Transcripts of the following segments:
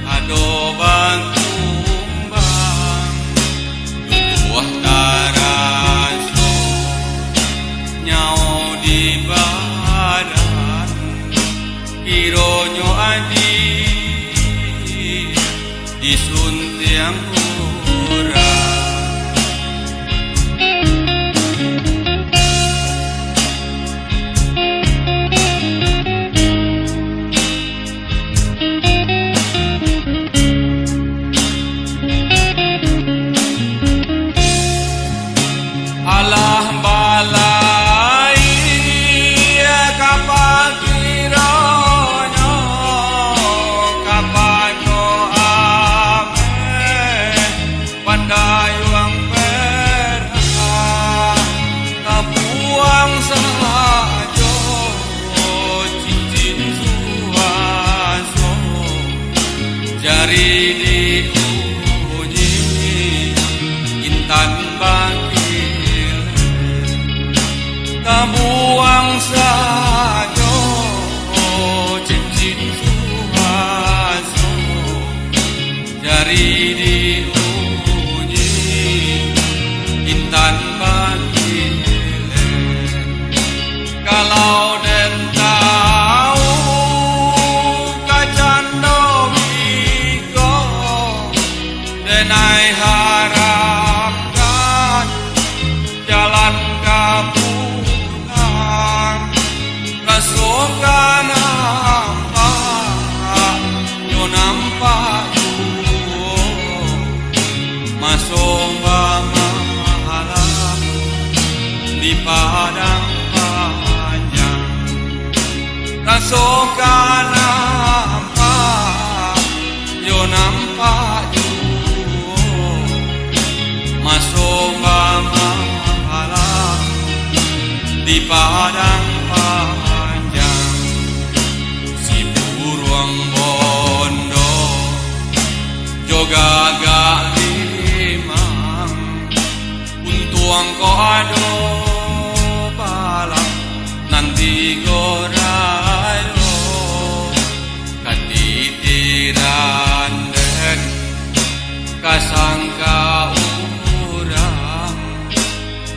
ado bangkumbang duduh taraso nyao di badan kironyo adi disuntiang urang. Alah balai kapakironyo kapanyo ame pandayuang perha kabuang sajo cincin suaso jari diunyi intan bagi kabuang sajo cincin suaso jari diunyi intan bagilen kalau den tahu kacando miko denai harapkan jalan kabur soka nampak yo nampak masomba malam di padang panjang rasoka nampak yo nampak masomba malam di padang gagak limang untuang ko ado balap nanti gorayo katitiran den kasangka urang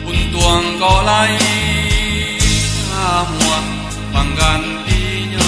untuang ko lain amuang panggantinya.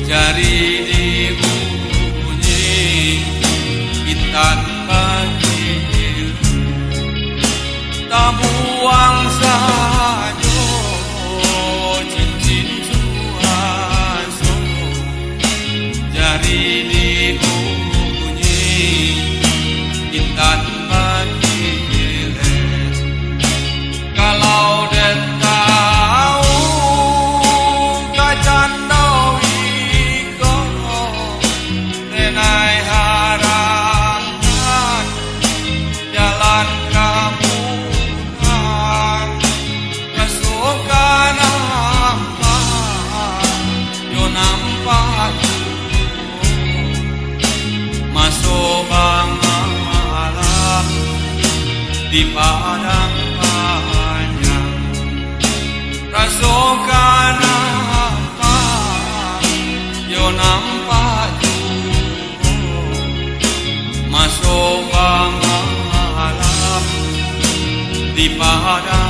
Jari dibunyi intan bagil tabuang sajo cincin suaso jari dibunyi intan bagil kalau den tahu kacando denai harapan jalan kamuan kesuka nampak yo nampak masuk bang malam di padang panjang kesuka nampak yo nampak masuk malam di padang